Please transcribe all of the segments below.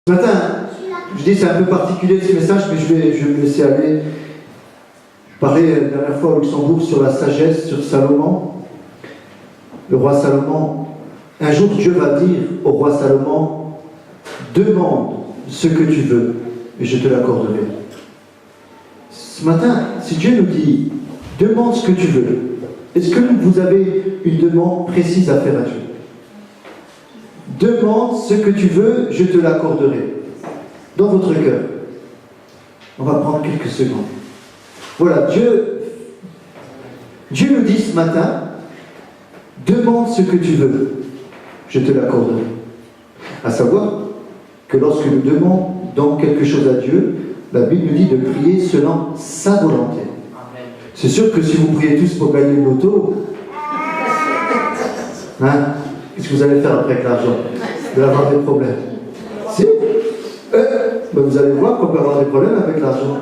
Ce matin, je dis c'est un peu particulier ce message, mais je vais me laisser aller. Je parlais la dernière fois au Luxembourg sur la sagesse, sur Salomon, le roi Salomon. Un jour, Dieu va dire au roi Salomon, demande ce que tu veux, et je te l'accorderai. Ce matin, si Dieu nous dit, demande ce que tu veux, est-ce que vous avez une demande précise à faire à Dieu? Demande ce que tu veux, je te l'accorderai. Dans votre cœur. On va prendre quelques secondes. Voilà, Dieu nous dit ce matin, demande ce que tu veux, je te l'accorderai. À savoir que lorsque nous demandons quelque chose à Dieu, la Bible nous dit de prier selon sa volonté. C'est sûr que si vous priez tous pour gagner le loto, qu'est-ce que vous allez faire après avec l'argent? Vous allez avoir des problèmes. Si ben vous allez voir qu'on peut avoir des problèmes avec l'argent.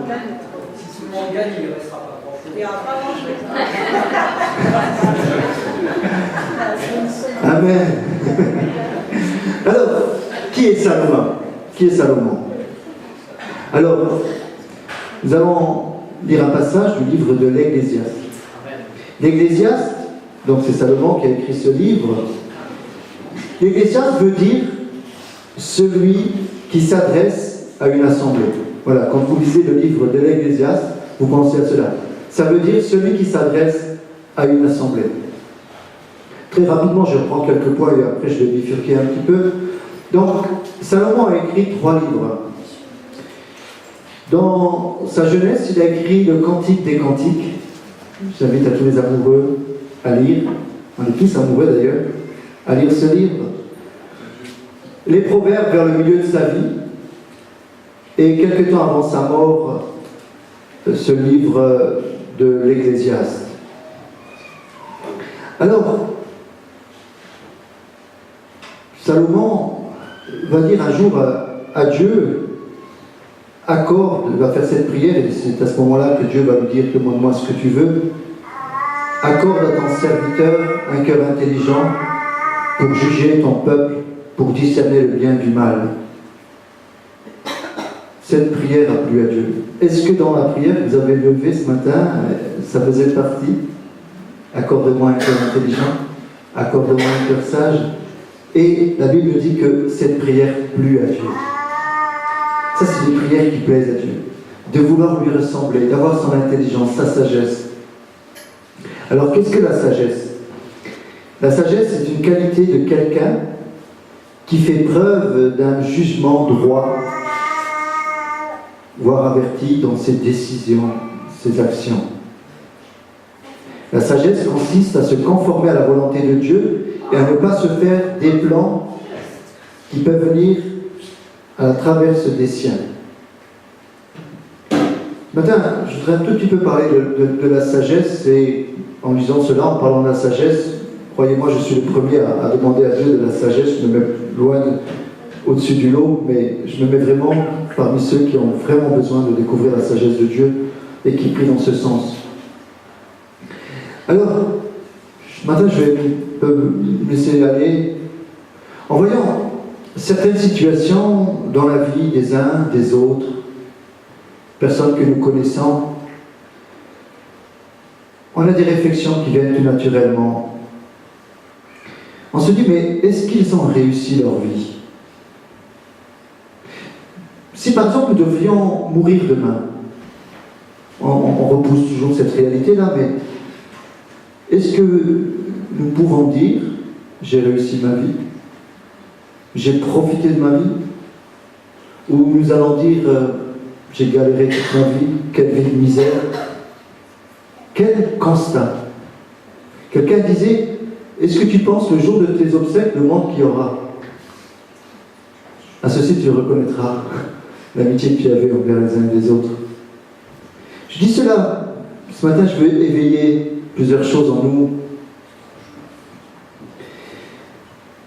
Si tout le monde gagne, il ne restera pas grand-chose. Amen. Alors, qui est Salomon? Qui est Salomon? Alors, nous allons lire un passage du livre de l'Ecclésiaste. L'Ecclésiaste, donc c'est Salomon qui a écrit ce livre. L'Ecclésiaste veut dire celui qui s'adresse à une assemblée. Voilà, quand vous lisez le livre de l'Ecclésiaste, vous pensez à cela. Ça veut dire celui qui s'adresse à une assemblée. Très rapidement, je reprends quelques points et après je vais bifurquer un petit peu. Donc, Salomon a écrit 3 livres. Dans sa jeunesse, il a écrit le Cantique des Cantiques. J'invite à tous les amoureux à lire. On est tous amoureux d'ailleurs, à lire ce livre. Les Proverbes vers le milieu de sa vie. Et quelque temps avant sa mort, ce livre de l'Ecclésiaste. Alors, Salomon va dire un jour à Dieu, accorde, va faire cette prière, et c'est à ce moment-là que Dieu va lui dire, demande-moi ce que tu veux, accorde à ton serviteur un cœur intelligent pour juger ton peuple, pour discerner le bien du mal. Cette prière a plu à Dieu. Est-ce que dans la prière que vous avez levée ce matin, ça faisait partie? Accorde-moi un cœur intelligent, accorde-moi un cœur sage. Et la Bible dit que cette prière plut à Dieu. Ça, c'est des prières qui plaisent à Dieu. De vouloir lui ressembler, d'avoir son intelligence, sa sagesse. Alors, qu'est-ce que la sagesse? La sagesse, c'est une qualité de quelqu'un qui fait preuve d'un jugement droit, voire averti dans ses décisions, ses actions. La sagesse consiste à se conformer à la volonté de Dieu et à ne pas se faire des plans qui peuvent venir à la traverse des siens. Maintenant, je voudrais un tout petit peu parler de la sagesse, et en disant cela, en parlant de la sagesse, croyez-moi, je suis le premier à demander à Dieu de la sagesse. Je me mets loin au-dessus du lot, mais je me mets vraiment parmi ceux qui ont vraiment besoin de découvrir la sagesse de Dieu et qui prient dans ce sens. Alors, ce matin, je vais me laisser aller en voyant certaines situations dans la vie des uns, des autres, personnes que nous connaissons. On a des réflexions qui viennent tout naturellement. On se dit, mais est-ce qu'ils ont réussi leur vie? Si par exemple nous devions mourir demain, on repousse toujours cette réalité-là, mais est-ce que nous pouvons dire, j'ai réussi ma vie, j'ai profité de ma vie, ou nous allons dire, j'ai galéré toute ma vie, quelle vie de misère? Quel constat? Quelqu'un disait, est-ce que tu penses le jour de tes obsèques, le monde qu'il y aura? À ceci tu reconnaîtras l'amitié que tu avais envers les uns et les autres. Je dis cela, ce matin je veux éveiller plusieurs choses en nous.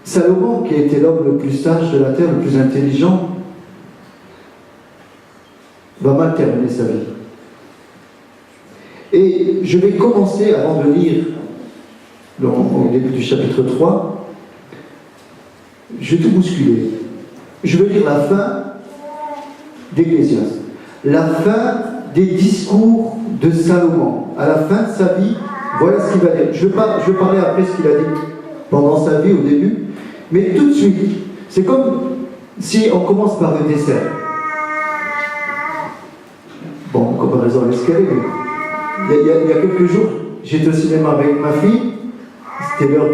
Salomon, qui a été l'homme le plus sage de la terre, le plus intelligent, va mal terminer sa vie. Et je vais commencer, avant de lire au début du chapitre 3, je vais tout bousculer. Je vais lire la fin d'Ecclésiaste. La fin des discours de Salomon. À la fin de sa vie, voilà ce qu'il va dire. Je vais parler après ce qu'il a dit pendant sa vie au début, mais tout de suite, c'est comme si on commence par le dessert. Bon, en comparaison avec ce qu'elle est, il y a quelques jours, j'étais au cinéma avec ma fille, c'était l'heure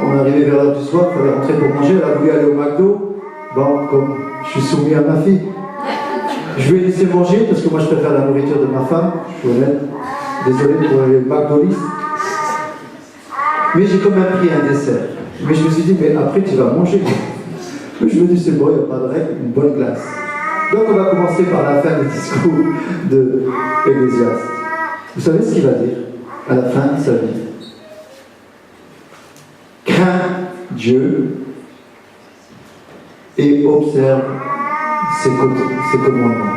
on arrivait vers l'heure du soir, il fallait rentrer pour manger, elle a voulu aller au McDo. Bon, comme je suis soumis à ma fille, je lui ai laissé manger parce que moi je préfère la nourriture de ma femme, je suis honnête, désolé pour les McDonald's. Mais j'ai quand même pris un dessert. Mais je me suis dit, mais après tu vas manger. Je me dis, c'est bon, il n'y a pas de règle, une bonne glace. Donc on va commencer par la fin du discours de Ecclésiaste. Vous savez ce qu'il va dire à la fin de sa vie? Crains Dieu et observe ses commandements.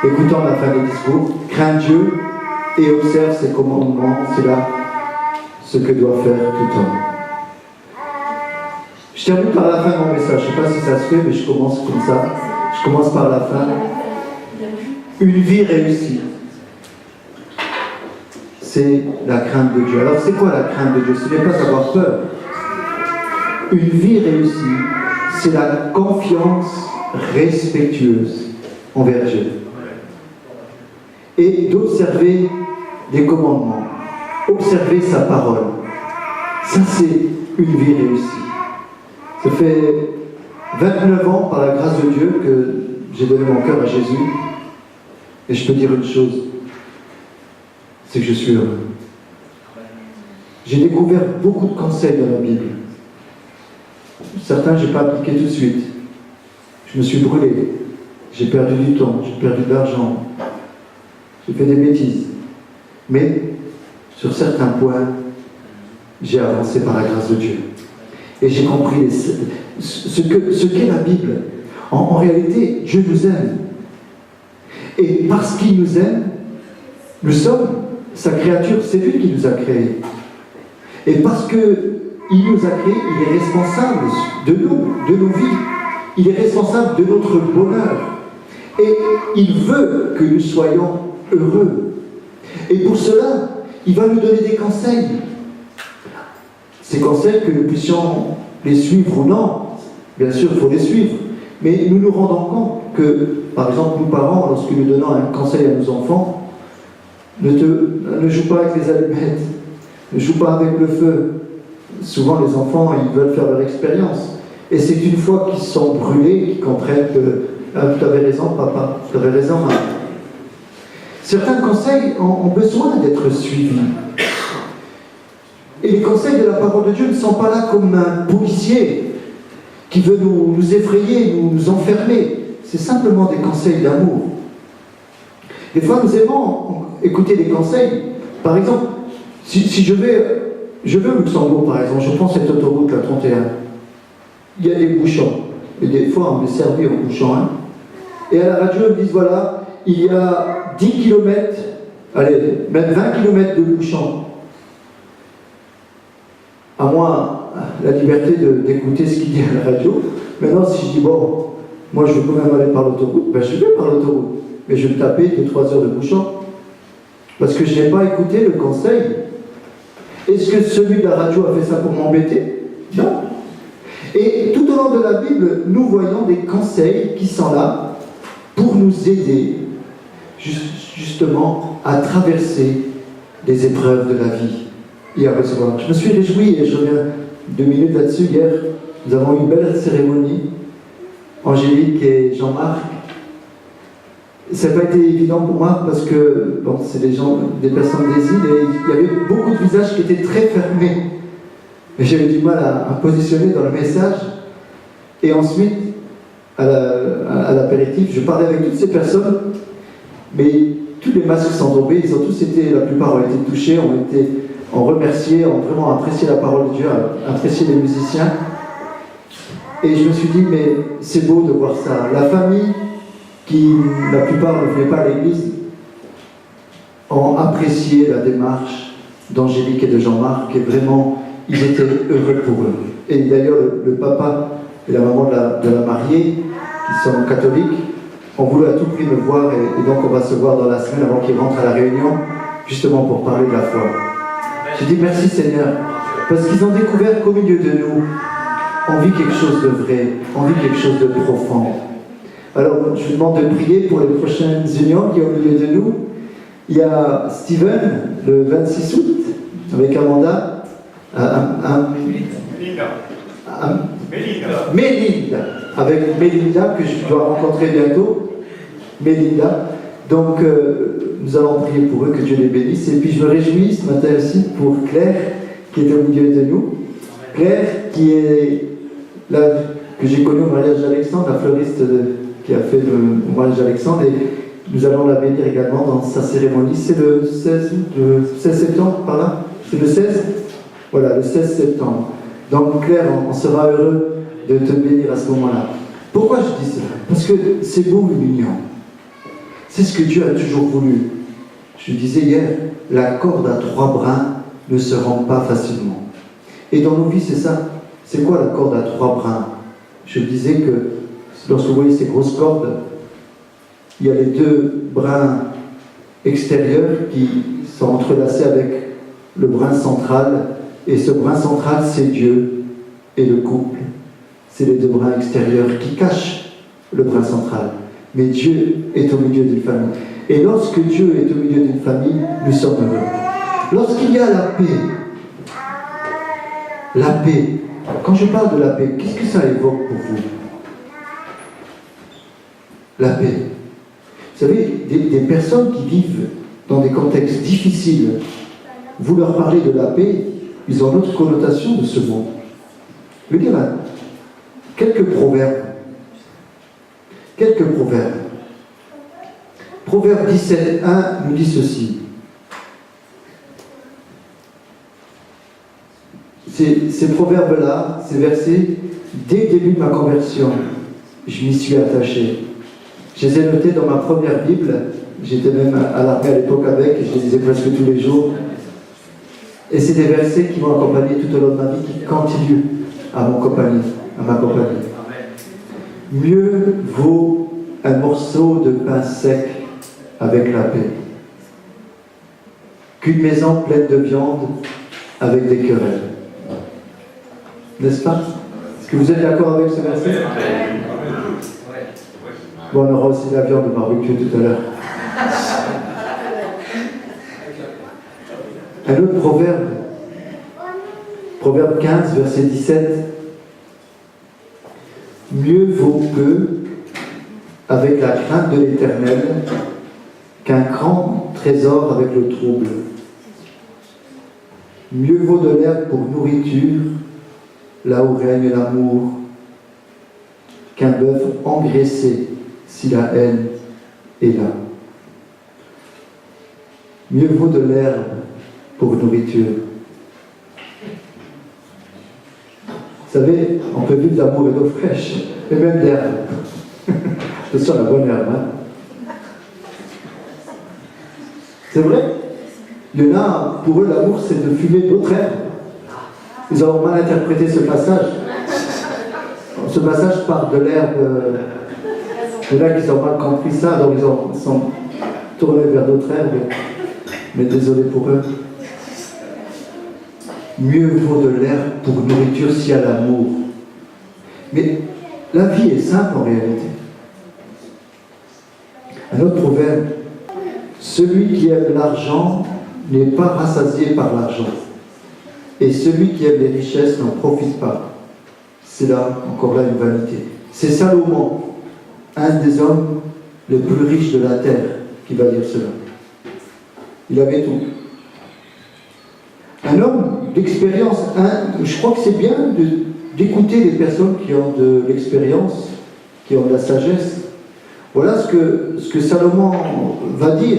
Écoutons la fin du discours. Crains Dieu et observe ses commandements. C'est là ce que doit faire tout homme. Je termine par la fin de mon message. Je ne sais pas si ça se fait, mais je commence comme ça. Je commence par la fin. Une vie réussie, c'est la crainte de Dieu. Alors c'est quoi la crainte de Dieu? Ce n'est pas avoir peur. Une vie réussie, c'est la confiance respectueuse envers Dieu. Et d'observer les commandements. Observer sa parole. Ça c'est une vie réussie. Ça fait 29 ans, par la grâce de Dieu, que j'ai donné mon cœur à Jésus. Et je peux dire une chose, c'est que je suis heureux. J'ai découvert beaucoup de conseils dans la Bible. Certains, je n'ai pas appliqué tout de suite. Je me suis brûlé. J'ai perdu du temps, j'ai perdu de l'argent. J'ai fait des bêtises. Mais, sur certains points, j'ai avancé par la grâce de Dieu. Et j'ai compris ce qu'est la Bible. En réalité, Dieu nous aime. Et parce qu'il nous aime, nous sommes sa créature, c'est lui qui nous a créés. Et parce qu'il nous a créés, il est responsable de nous, de nos vies. Il est responsable de notre bonheur. Et il veut que nous soyons heureux. Et pour cela, il va nous donner des conseils. Ces conseils, que nous puissions les suivre ou non, bien sûr, il faut les suivre. Mais nous nous rendons compte que, par exemple, nous parents, lorsque nous donnons un conseil à nos enfants, ne joue pas avec les allumettes, ne joue pas avec le feu. Souvent, les enfants, ils veulent faire leur expérience. Et c'est une fois qu'ils sont brûlés qu'ils comprennent que tu avais raison, papa, tu avais raison, maman. Certains conseils ont besoin d'être suivis. Et les conseils de la parole de Dieu ne sont pas là comme un policier qui veut nous effrayer, nous enfermer. C'est simplement des conseils d'amour. Des fois, nous aimons écouter des conseils. Par exemple, si je vais au Luxembourg, par exemple, je prends cette autoroute, la 31. Il y a des bouchons. Et des fois, on est servi au bouchon 1. Et à la radio, ils me disent, voilà, il y a 10 km, allez, même 20 km de bouchons. À moi, la liberté d'écouter ce qu'il dit à la radio. Maintenant, si je dis, bon, moi je veux quand même aller par l'autoroute, ben je vais par l'autoroute. Mais je vais me taper 2-3 heures de bouchon. Parce que je n'ai pas écouté le conseil. Est-ce que celui de la radio a fait ça pour m'embêter? Non. Et tout au long de la Bible, nous voyons des conseils qui sont là pour nous aider justement à traverser les épreuves de la vie et à recevoir. Je me suis réjoui, et je reviens 2 minutes là-dessus. Hier, nous avons eu une belle cérémonie. Angélique et Jean-Marc. Ça n'a pas été évident pour moi parce que bon, c'est des personnes des îles, et il y avait beaucoup de visages qui étaient très fermés. Et j'avais du mal à positionner dans le message. Et ensuite, à l'apéritif, je parlais avec toutes ces personnes, mais tous les masques sont tombés, ils ont tous été, la plupart ont été touchés, ont remercié, ont vraiment apprécié la parole de Dieu, apprécié les musiciens. Et je me suis dit, mais c'est beau de voir ça. La famille, qui la plupart ne venaient pas à l'église, ont apprécié la démarche d'Angélique et de Jean-Marc, et vraiment, ils étaient heureux pour eux. Et d'ailleurs, le papa et la maman de la mariée qui sont catholiques, ont voulu à tout prix me voir et donc on va se voir dans la semaine avant qu'ils rentrent à la réunion, justement pour parler de la foi. J'ai dit merci Seigneur, parce qu'ils ont découvert qu'au milieu de nous, on vit quelque chose de vrai, on vit quelque chose de profond. Alors je vous demande de prier pour les prochaines unions qui sont au milieu de nous. Il y a Steven, le 26 août, avec Amanda, Mélinda, avec Mélinda, que je dois rencontrer bientôt. Mélinda. Donc, nous allons prier pour eux, que Dieu les bénisse. Et puis, je me réjouis ce matin aussi pour Claire, qui est au milieu de nous. Claire, qui est là, que j'ai connue au mariage d'Alexandre, la fleuriste qui a fait le mariage d'Alexandre. Et nous allons la bénir également dans sa cérémonie. C'est le 16 août, le 16 septembre, par là. C'est le 16 ? Voilà, le 16 septembre. Donc, Claire, on sera heureux de te bénir à ce moment-là. Pourquoi je dis ça? Parce que c'est beau l'union. C'est ce que Dieu a toujours voulu. Je disais hier, la corde à 3 brins ne se rend pas facilement. Et dans nos vies, c'est ça. C'est quoi la corde à 3 brins? Je disais que lorsque vous voyez ces grosses cordes, il y a les 2 brins extérieurs qui sont entrelacés avec le brin central. Et ce brin central, c'est Dieu et le couple. C'est les 2 brins extérieurs qui cachent le brin central. Mais Dieu est au milieu d'une famille. Et lorsque Dieu est au milieu d'une famille, nous sommes heureux. Lorsqu'il y a la paix, quand je parle de la paix, qu'est-ce que ça évoque pour vous? La paix. Vous savez, des personnes qui vivent dans des contextes difficiles, vous leur parlez de la paix, ils ont une autre connotation de ce mot. Je veux dire, quelques proverbes. Quelques proverbes. Proverbe 17.1 nous dit ceci. Ces proverbes-là, ces versets, dès le début de ma conversion, je m'y suis attaché. Je les ai notés dans ma première Bible. J'étais même à l'armée à l'époque avec, et je les lisais presque tous les jours. Et c'est des versets qui m'ont accompagné tout au long de ma vie, qui continuent à m'accompagner. Mieux vaut un morceau de pain sec avec la paix qu'une maison pleine de viande avec des querelles. N'est-ce pas? Est-ce que vous êtes d'accord avec ce verset? Bon, on aura aussi la viande de barbecue tout à l'heure. Un autre proverbe, Proverbe 15, verset 17. Mieux vaut peu avec la crainte de l'Éternel qu'un grand trésor avec le trouble. Mieux vaut de l'herbe pour nourriture, là où règne l'amour, qu'un bœuf engraissé si la haine est là. Mieux vaut de l'herbe pour nourriture. Vous savez, on peut vivre d'amour et d'eau fraîche, et même d'herbe. Ce sont la bonne herbe, hein? C'est vrai? Il y en a, pour eux, l'amour, c'est de fumer d'autres herbes. Ils ont mal interprété ce passage. Ce passage parle de l'herbe. Il y en a qui ont mal compris ça, donc ils sont tournés vers d'autres herbes. Mais désolé pour eux. Mieux vaut de l'herbe pour nourriture s'il y a l'amour. Mais la vie est simple en réalité. Un autre proverbe. Celui qui aime l'argent n'est pas rassasié par l'argent. Et celui qui aime les richesses n'en profite pas. C'est là, encore là, une vanité. C'est Salomon, un des hommes les plus riches de la terre, qui va dire cela. Il avait tout. Un homme d'expérience, je crois que c'est bien d'écouter les personnes qui ont de l'expérience, qui ont de la sagesse. Voilà ce que Salomon va dire.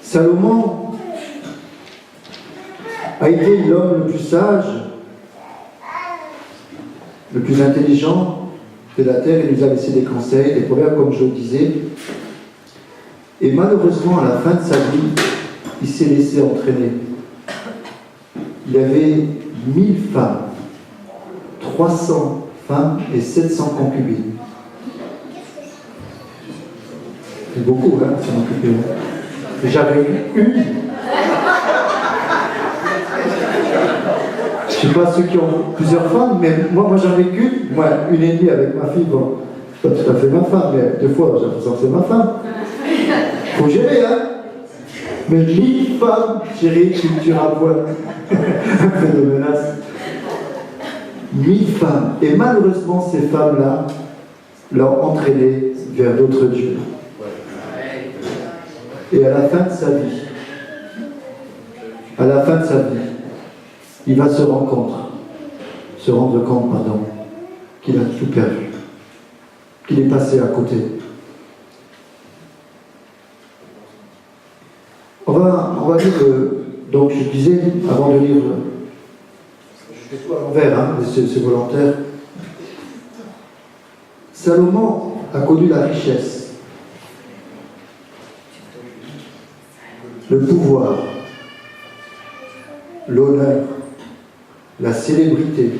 Salomon a été l'homme le plus sage, le plus intelligent de la terre. Il nous a laissé des conseils, des proverbes, comme je le disais. Et malheureusement, à la fin de sa vie, il s'est laissé entraîner. Il avait 1000 femmes, 300 femmes et 700 concubines. C'est beaucoup, hein, ça m'occupait. J'avais une. Je ne sais pas ceux qui ont plusieurs femmes, mais moi j'en ai qu'une. Moi, une et demie avec ma fille, bon, pas tout à fait ma femme, mais deux fois, j'ai l'impression que c'est ma femme. Faut gérer, hein. Mais 1000 femmes, chérie, tu me tueras point. Un peu de menace. 1000 femmes. Et malheureusement, ces femmes-là l'ont entraîné vers d'autres dieux. Et à la fin de sa vie, il va se rendre compte, qu'il a tout perdu, qu'il est passé à côté. On va lire, donc je disais, avant de lire, je fais tout à l'envers, hein, c'est volontaire. Salomon a connu la richesse, le pouvoir, l'honneur, la célébrité,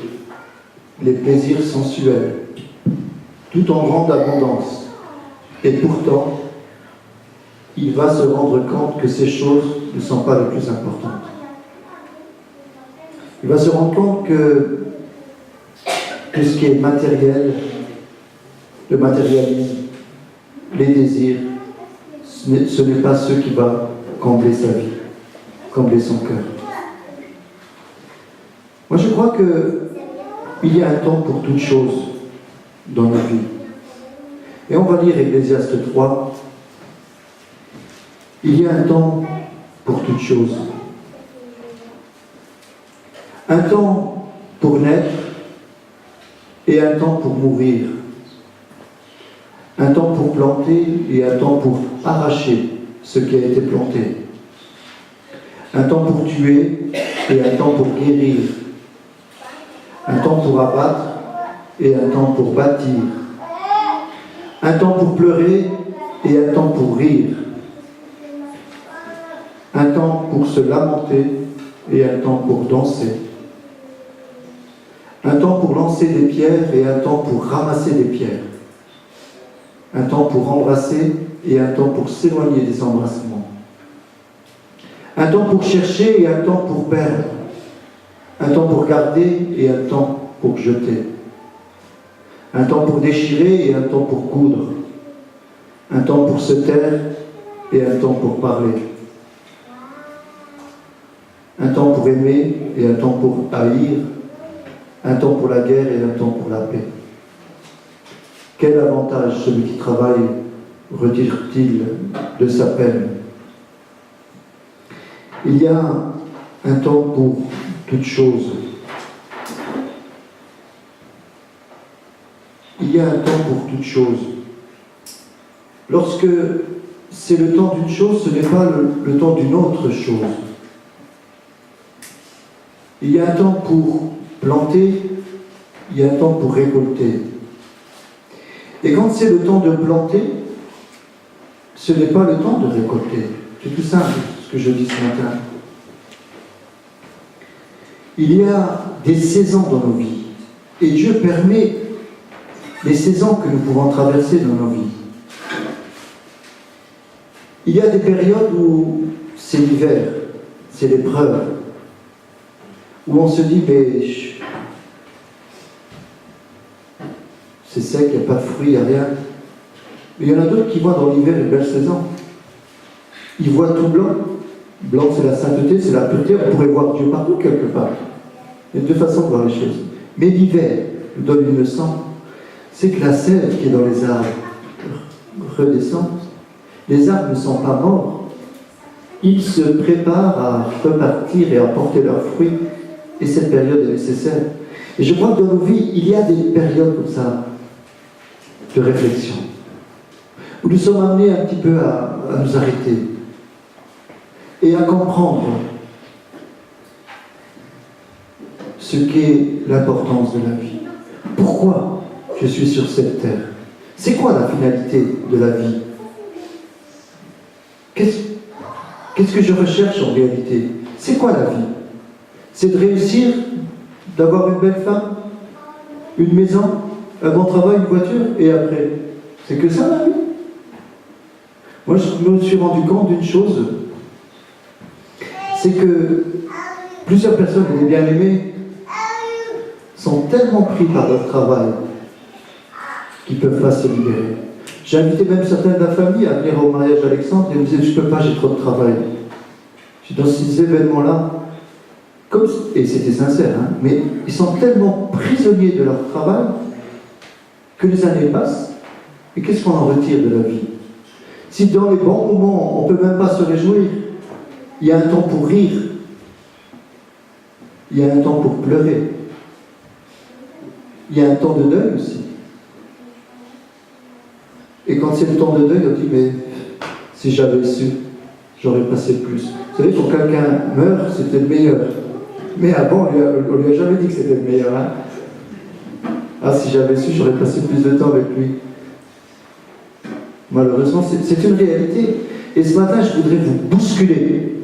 les plaisirs sensuels, tout en grande abondance. Et pourtant, il va se rendre compte que ces choses ne sont pas les plus importantes. Il va se rendre compte que tout ce qui est matériel, le matérialisme, les désirs, ce n'est pas ce qui va combler sa vie, combler son cœur. Moi, je crois qu'il y a un temps pour toute chose dans nos vies. Et on va lire Ecclésiaste 3. Il y a un temps pour toute chose. Un temps pour naître et un temps pour mourir. Un temps pour planter et un temps pour arracher ce qui a été planté. Un temps pour tuer et un temps pour guérir. Un temps pour abattre et un temps pour bâtir. Un temps pour pleurer et un temps pour rire. Un temps pour se lamenter et un temps pour danser. Un temps pour lancer des pierres et un temps pour ramasser des pierres. Un temps pour embrasser et un temps pour s'éloigner des embrassements. Un temps pour chercher et un temps pour perdre. Un temps pour garder et un temps pour jeter. Un temps pour déchirer et un temps pour coudre. Un temps pour se taire et un temps pour parler. Un temps pour aimer et un temps pour haïr. Un temps pour la guerre et un temps pour la paix. Quel avantage celui qui travaille retire-t-il de sa peine? Il y a un temps pour toute chose. Il y a un temps pour toute chose. Lorsque c'est le temps d'une chose, ce n'est pas le temps d'une autre chose. Il y a un temps pour planter, il y a un temps pour récolter. Et quand c'est le temps de planter, ce n'est pas le temps de récolter. C'est tout simple ce que je dis ce matin. Il y a des saisons dans nos vies. Et Dieu permet les saisons que nous pouvons traverser dans nos vies. Il y a des périodes où c'est l'hiver, c'est l'épreuve, où on se dit, mais c'est sec, il n'y a pas de fruits, il n'y a rien. Mais il y en a d'autres qui voient dans l'hiver une belle saison. Ils voient tout blanc. Blanc, c'est la sainteté, c'est la pureté. On pourrait voir Dieu partout, quelque part. Il y a deux façons de voir les choses. Mais l'hiver nous donne une leçon. C'est que la sève qui est dans les arbres redescend. Les arbres ne sont pas morts. Ils se préparent à repartir et à porter leurs fruits. Et cette période est nécessaire. Et je crois que dans nos vies, il y a des périodes comme ça de réflexion, où nous sommes amenés un petit peu à nous arrêter et à comprendre ce qu'est l'importance de la vie. Pourquoi je suis sur cette terre? C'est quoi la finalité de la vie? Qu'est-ce que je recherche en réalité? C'est quoi la vie? C'est de réussir, d'avoir une belle femme, une maison, un bon travail, une voiture, et après, c'est que ça la vie. Moi, je me suis rendu compte d'une chose, c'est que plusieurs personnes, les bien-aimés, sont tellement pris par leur travail qu'ils ne peuvent pas se libérer. J'ai invité même certains de la famille à venir au mariage d'Alexandre et ils me disaient, je ne peux pas, j'ai trop de travail. Je suis dans ces événements-là, et c'était sincère, hein, mais ils sont tellement prisonniers de leur travail que les années passent, et qu'est-ce qu'on en retire de la vie? Si dans les bons moments, on ne peut même pas se réjouir, il y a un temps pour rire, il y a un temps pour pleurer, il y a un temps de deuil aussi. Et quand c'est le temps de deuil, on dit, mais si j'avais su, j'aurais passé plus. Vous savez, quand quelqu'un meurt, c'était le meilleur. Mais avant, on lui a jamais dit que c'était le meilleur. Hein. Ah, si j'avais su, j'aurais passé plus de temps avec lui. Malheureusement, c'est une réalité. Et ce matin, je voudrais vous bousculer.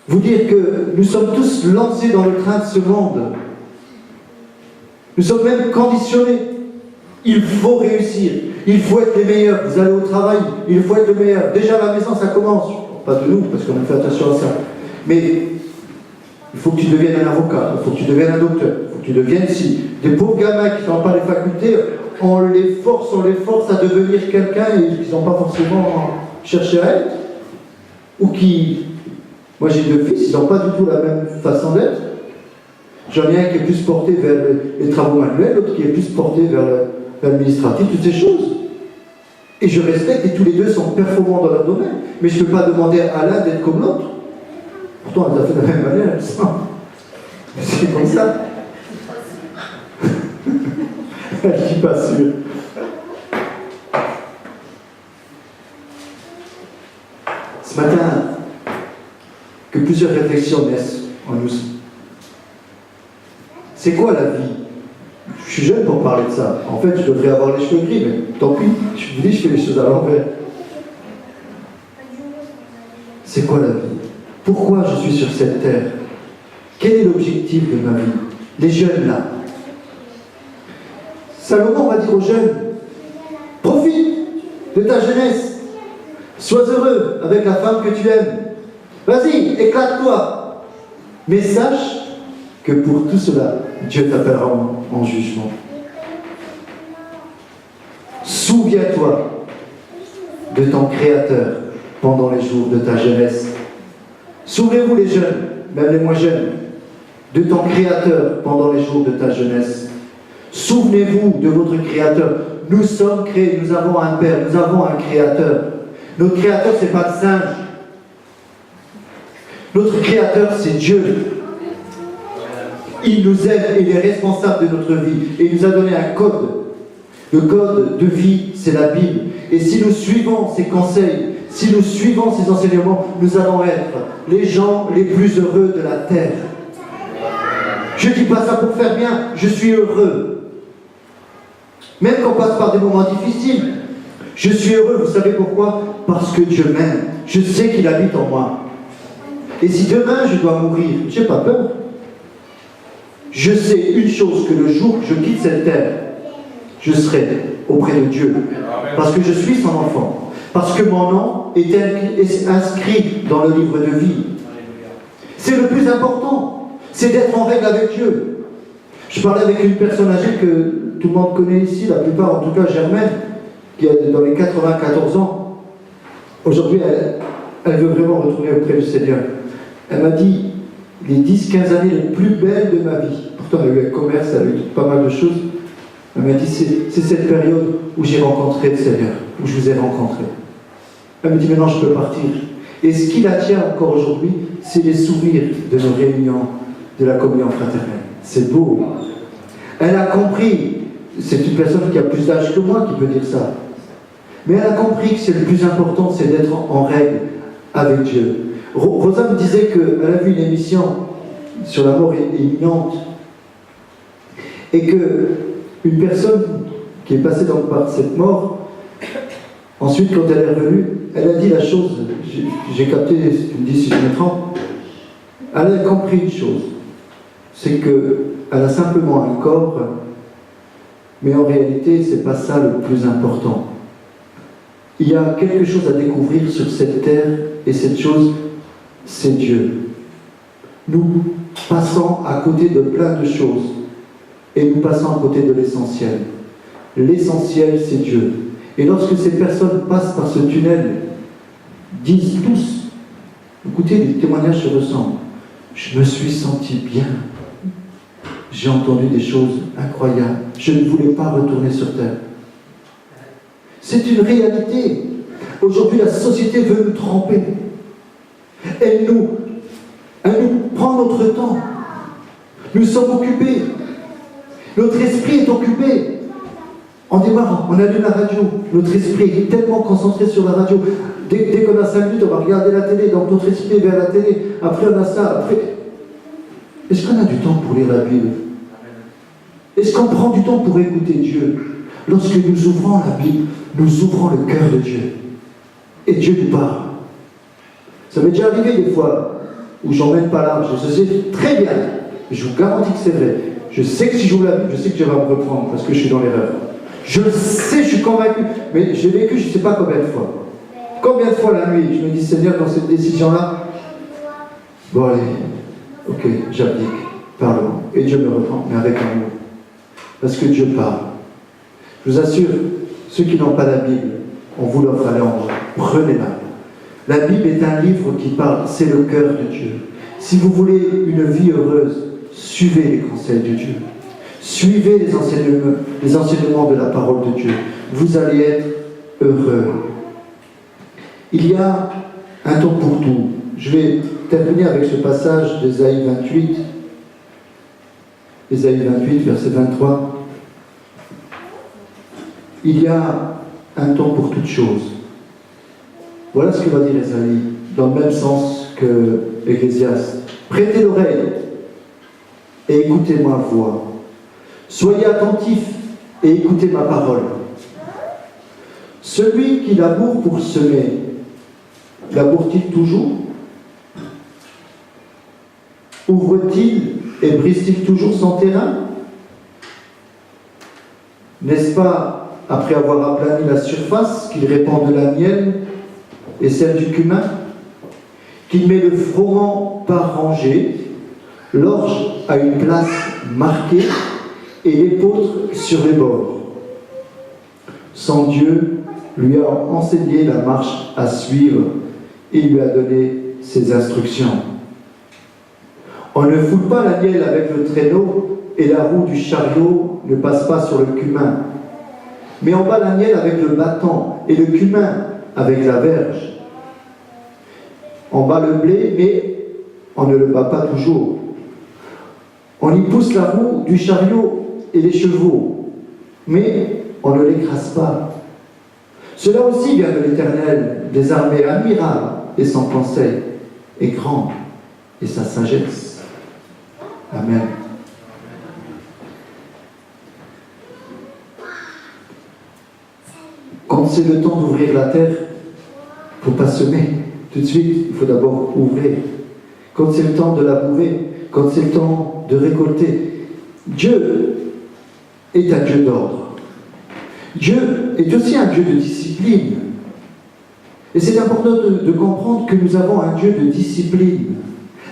Vous dire que nous sommes tous lancés dans le train de ce monde. Nous sommes même conditionnés. Il faut réussir. Il faut être les meilleurs. Vous allez au travail, il faut être le meilleur. Déjà à la maison, ça commence. Pas de nous, parce qu'on fait attention à ça. Mais il faut que tu deviennes un avocat, il faut que tu deviennes un docteur, il faut que tu deviennes si. Des pauvres gamins qui n'ont pas les facultés, on les force à devenir quelqu'un et qu'ils n'ont pas forcément cherché à être. Ou qui... Moi j'ai deux fils, ils n'ont pas du tout la même façon d'être. J'en ai un qui est plus porté vers les travaux manuels, l'autre qui est plus porté vers l'administratif, toutes ces choses. Et je respecte, et tous les deux sont performants dans leur domaine. Mais je ne peux pas demander à l'un d'être comme l'autre. Pourtant, elle a fait de la même manière, c'est comme ça. Je ne suis pas sûr. Ce matin, que plusieurs réflexions naissent en nous. C'est quoi la vie? Je suis jeune pour parler de ça. En fait, je devrais avoir les cheveux gris, mais tant pis, je vous dis, je fais les choses à l'envers. C'est quoi la vie? Pourquoi je suis sur cette terre? Quel est l'objectif de ma vie? Les jeunes là. Salomon va dire aux jeunes, profite de ta jeunesse. Sois heureux avec la femme que tu aimes. Vas-y, éclate-toi. Mais sache que pour tout cela, Dieu t'appellera en jugement. Souviens-toi de ton Créateur pendant les jours de ta jeunesse. Souvenez-vous les jeunes, même les moins jeunes, de ton Créateur pendant les jours de ta jeunesse. Souvenez-vous de votre Créateur. Nous sommes créés, nous avons un Père, nous avons un Créateur. Notre Créateur, ce n'est pas le singe. Notre Créateur, c'est Dieu. Il nous aime et il est responsable de notre vie. Et il nous a donné un code. Le code de vie, c'est la Bible. Et si nous suivons ses conseils, si nous suivons ses enseignements, nous allons être les gens les plus heureux de la terre. Je ne dis pas ça pour faire bien, je suis heureux. Même quand on passe par des moments difficiles, je suis heureux, vous savez pourquoi? Parce que Dieu m'aime. Je sais qu'il habite en moi. Et si demain je dois mourir, je n'ai pas peur. Je sais une chose, que le jour que je quitte cette terre, je serai auprès de Dieu. Parce que je suis son enfant. Parce que mon nom est inscrit dans le livre de vie. C'est le plus important. C'est d'être en règle avec Dieu. Je parlais avec une personne âgée que tout le monde connaît ici, la plupart, en tout cas Germaine, qui a dans les 94 ans. Aujourd'hui, elle veut vraiment retourner auprès du Seigneur. Elle m'a dit, les 10-15 années les plus belles de ma vie, pourtant elle a eu un commerce, elle a eu pas mal de choses, elle m'a dit, c'est cette période où j'ai rencontré le Seigneur, où je vous ai rencontré. Elle me dit, maintenant je peux partir. Et ce qui la tient encore aujourd'hui, c'est les souvenirs de nos réunions, de la communion fraternelle. C'est beau. Elle a compris, c'est une personne qui a plus d'âge que moi qui peut dire ça, mais elle a compris que c'est le plus important, c'est d'être en règle avec Dieu. Rosa me disait qu'elle a vu une émission sur la mort imminente et qu'une personne qui est passée par cette mort, ensuite quand elle est revenue, elle a dit la chose, j'ai capté, tu me dis si je me trompe, elle a compris une chose, c'est qu'elle a simplement un corps, mais en réalité, ce n'est pas ça le plus important. Il y a quelque chose à découvrir sur cette terre, et cette chose, c'est Dieu. Nous passons à côté de plein de choses, et nous passons à côté de l'essentiel. L'essentiel, c'est Dieu. Et lorsque ces personnes passent par ce tunnel, disent tous, écoutez, les témoignages se ressemblent. Je me suis senti bien. J'ai entendu des choses incroyables. Je ne voulais pas retourner sur terre. C'est une réalité. Aujourd'hui, la société veut nous tromper. Elle nous prend notre temps. Nous sommes occupés. Notre esprit est occupé. On démarre, on allume la radio. Notre esprit est tellement concentré sur la radio. Dès qu'on a 5 minutes, on va regarder la télé. Donc notre esprit est vers la télé. Après, on a ça. Après... Est-ce qu'on a du temps pour lire la Bible? Est-ce qu'on prend du temps pour écouter Dieu? Lorsque nous ouvrons la Bible, nous ouvrons le cœur de Dieu. Et Dieu nous parle. Ça m'est déjà arrivé des fois où j'emmène pas large. Je sais très bien. Je vous garantis que c'est vrai. Je sais que si j'ouvre la Bible, je sais que Dieu va me reprendre parce que je suis dans l'erreur. Je le sais, je suis convaincu. Mais j'ai vécu, je ne sais pas combien de fois. Combien de fois la nuit, je me dis, Seigneur, dans cette décision-là, bon allez, ok, j'abdique, parle-moi. Et Dieu me reprend, mais avec amour. Parce que Dieu parle. Je vous assure, ceux qui n'ont pas la Bible, on vous l'offre à l'endroit. Prenez-la. La Bible est un livre qui parle, c'est le cœur de Dieu. Si vous voulez une vie heureuse, suivez les conseils de Dieu. Suivez les enseignements de la parole de Dieu. Vous allez être heureux. Il y a un temps pour tout. Je vais terminer avec ce passage d'Ésaïe 28. Ésaïe 28, verset 23. Il y a un temps pour toutes choses. Voilà ce que va dire Ésaïe, dans le même sens que Ecclésiaste. Prêtez l'oreille et écoutez ma voix. Soyez attentifs et écoutez ma parole. Celui qui laboure pour semer, laboure-t-il toujours? Ouvre-t-il et brise-t-il toujours son terrain? N'est-ce pas, après avoir aplani la surface, qu'il répand de la miel et celle du cumin, qu'il met le froment par rangée, l'orge à une place marquée et l'épeautre sur les bords. Son Dieu lui a enseigné la marche à suivre et lui a donné ses instructions. On ne foule pas la miel avec le traîneau et la roue du chariot ne passe pas sur le cumin. Mais on bat la miel avec le bâton et le cumin avec la verge. On bat le blé, mais on ne le bat pas toujours. On y pousse la roue du chariot et les chevaux, mais on ne l'écrase pas. Cela aussi vient de l'Éternel, des armées admirables, et son conseil est grand, et sa sagesse. Amen. Quand c'est le temps d'ouvrir la terre, il ne faut pas semer tout de suite, il faut d'abord ouvrir. Quand c'est le temps de labourer, quand c'est le temps de récolter, Dieu est un Dieu d'ordre. Dieu est aussi un Dieu de discipline. Et c'est important de comprendre que nous avons un Dieu de discipline,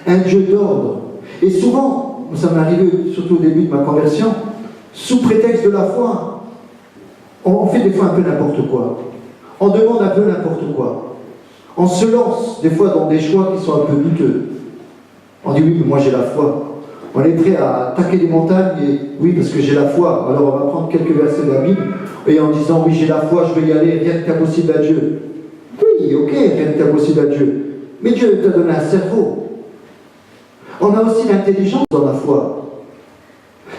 un Dieu d'ordre. Et souvent, ça m'est arrivé surtout au début de ma conversion, sous prétexte de la foi, on fait des fois un peu n'importe quoi. On demande un peu n'importe quoi. On se lance des fois dans des choix qui sont un peu douteux. On dit oui, mais moi j'ai la foi. On est prêt à attaquer les montagnes et oui, parce que j'ai la foi. Alors on va prendre quelques versets de la Bible et en disant oui, j'ai la foi, je vais y aller, rien n'est impossible à Dieu. Oui, ok, rien n'est impossible à Dieu. Mais Dieu t'a donné un cerveau. On a aussi l'intelligence dans la foi.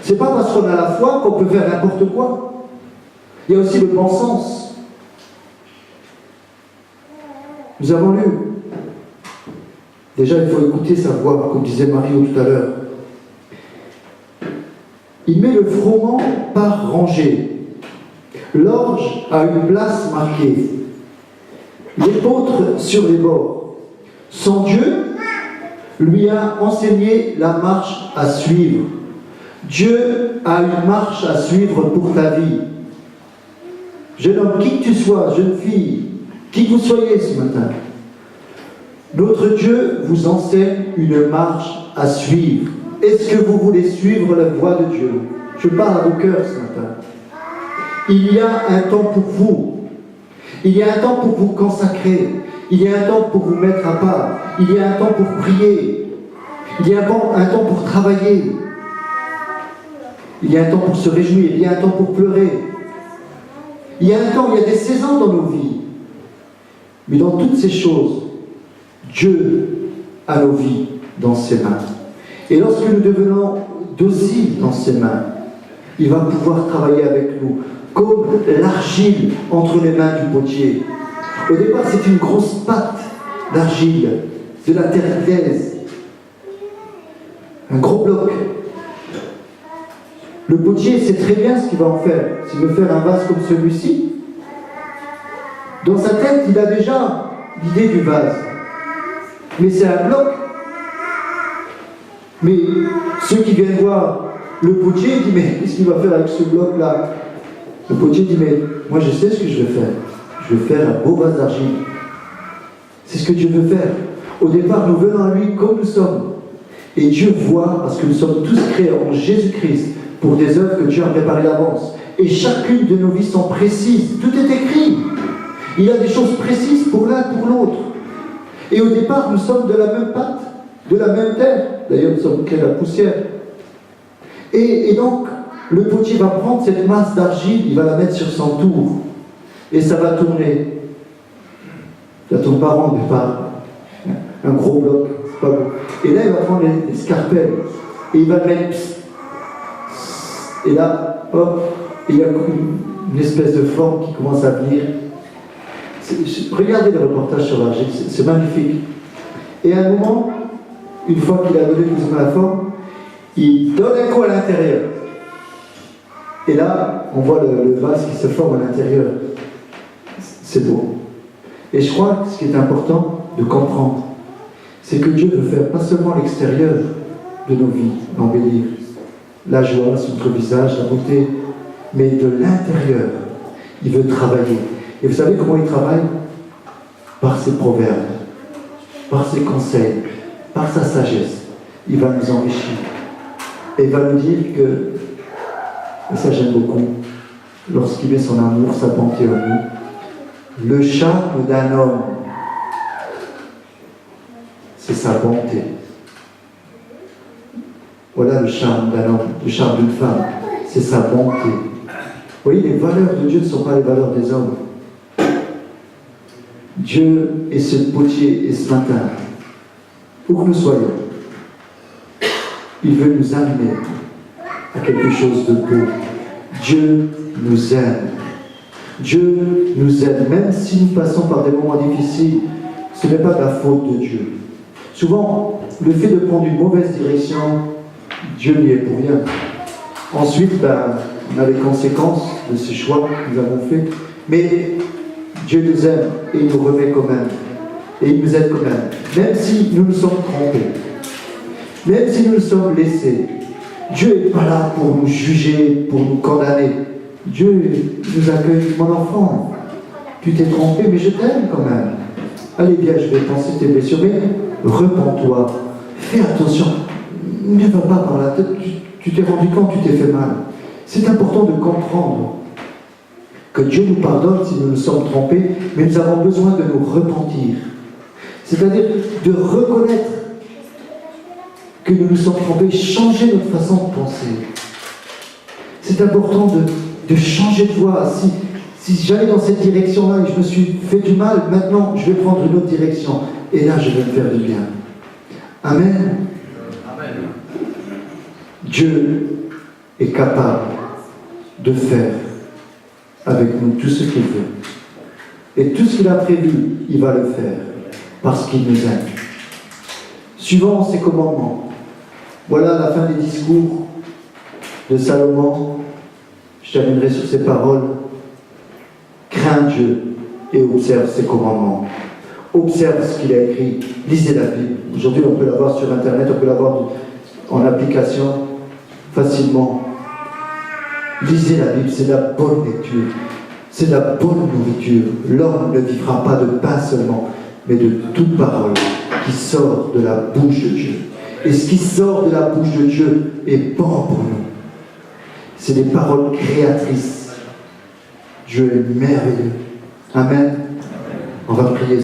C'est pas parce qu'on a la foi qu'on peut faire n'importe quoi. Il y a aussi le bon sens. Nous avons lu. Déjà, il faut écouter sa voix, comme disait Mario tout à l'heure. Il met le froment par rangée. L'orge a une place marquée. L'épeautre sur les bords. Son Dieu lui a enseigné la marche à suivre. Dieu a une marche à suivre pour ta vie. Jeune homme, qui que tu sois, jeune fille, qui que vous soyez ce matin, notre Dieu vous enseigne une marche à suivre. Est-ce que vous voulez suivre la voie de Dieu? Je parle à vos cœurs ce matin. Il y a un temps pour vous. Il y a un temps pour vous consacrer. Il y a un temps pour vous mettre à part. Il y a un temps pour prier. Il y a un temps pour travailler. Il y a un temps pour se réjouir. Il y a un temps pour pleurer. Il y a un temps, il y a des saisons dans nos vies. Mais dans toutes ces choses, Dieu a nos vies dans ses mains. Et lorsque nous devenons dociles dans ses mains, il va pouvoir travailler avec nous, comme l'argile entre les mains du potier. Au départ, c'est une grosse pâte d'argile, de la terre glaise, un gros bloc. Le potier sait très bien ce qu'il va en faire. S'il veut faire un vase comme celui-ci, dans sa tête, il a déjà l'idée du vase. Mais c'est un bloc. Mais ceux qui viennent voir le potier, disent, mais qu'est-ce qu'il va faire avec ce bloc-là? Le potier dit, mais moi je sais ce que je vais faire. Je vais faire un beau vase d'argile. C'est ce que Dieu veut faire. Au départ, nous venons à lui comme nous sommes. Et Dieu voit, parce que nous sommes tous créés en Jésus-Christ, pour des œuvres que Dieu a préparées d'avance. Et chacune de nos vies sont précises. Tout est écrit. Il y a des choses précises pour l'un, pour l'autre. Et au départ, nous sommes de la même pâte, de la même terre. D'ailleurs, nous sommes créés de la poussière. Et donc, le potier va prendre cette masse d'argile, il va la mettre sur son tour. Et ça va tourner. Ça tourne pas rond, mais pas un gros bloc. C'est pas bon. Et là, il va prendre les scarpelles. Et il va le mettre. Et là, hop, il y a une espèce de forme qui commence à venir. Regardez le reportage sur l'argile, c'est magnifique. Et à un moment, une fois qu'il a donné plus ou moins la forme, il donne un coup à l'intérieur. Et là, on voit le vase qui se forme à l'intérieur. C'est beau. Et je crois que ce qui est important de comprendre, c'est que Dieu veut faire pas seulement l'extérieur de nos vies, embellir la joie sur notre visage, la beauté, mais de l'intérieur. Il veut travailler. Et vous savez comment il travaille? Par ses proverbes, par ses conseils, par sa sagesse. Il va nous enrichir. Et il va nous dire que, et ça j'aime beaucoup, lorsqu'il met son amour, sa bonté en nous, le charme d'un homme, c'est sa bonté. Voilà le charme d'un homme, le charme d'une femme, c'est sa bonté. Vous voyez, les valeurs de Dieu ne sont pas les valeurs des hommes. Dieu est ce potier, et ce matin, où que nous soyons, il veut nous amener à quelque chose de beau. Dieu nous aime. Dieu nous aide, même si nous passons par des moments difficiles, ce n'est pas de la faute de Dieu. Souvent, le fait de prendre une mauvaise direction, Dieu n'y est pour rien. Ensuite, on a les conséquences de ces choix que nous avons faits. Mais Dieu nous aime et il nous remet quand même. Et il nous aide quand même. Même si nous nous sommes trompés. Même si nous nous sommes laissés. Dieu n'est pas là pour nous juger, pour nous condamner. Dieu nous accueille. Mon enfant, tu t'es trompé, mais je t'aime quand même. Allez bien, je vais penser tes blessures, mais repens-toi. Fais attention. Ne va pas par la tête. Tu t'es rendu compte, tu t'es fait mal. C'est important de comprendre que Dieu nous pardonne si nous nous sommes trompés, mais nous avons besoin de nous repentir. C'est-à-dire de reconnaître que nous nous sommes trompés, changer notre façon de penser. C'est important de changer de voie. Si j'allais dans cette direction-là et je me suis fait du mal, maintenant je vais prendre une autre direction. Et là, je vais me faire du bien. Amen. Amen. Dieu est capable de faire avec nous tout ce qu'il veut. Et tout ce qu'il a prévu, il va le faire, parce qu'il nous aime. Suivant ses commandements. Voilà la fin des discours de Salomon. Je terminerai sur ces paroles. Crains Dieu et observe ses commandements. observe ce qu'il a écrit, lisez la Bible. Aujourd'hui, on peut l'avoir sur Internet, on peut l'avoir en application facilement. Lisez la Bible, c'est de la bonne lecture, c'est de la bonne nourriture. L'homme ne vivra pas de pain seulement, mais de toute parole qui sort de la bouche de Dieu. Et ce qui sort de la bouche de Dieu est bon pour nous. C'est des paroles créatrices. Dieu est merveilleux. Amen. On va prier.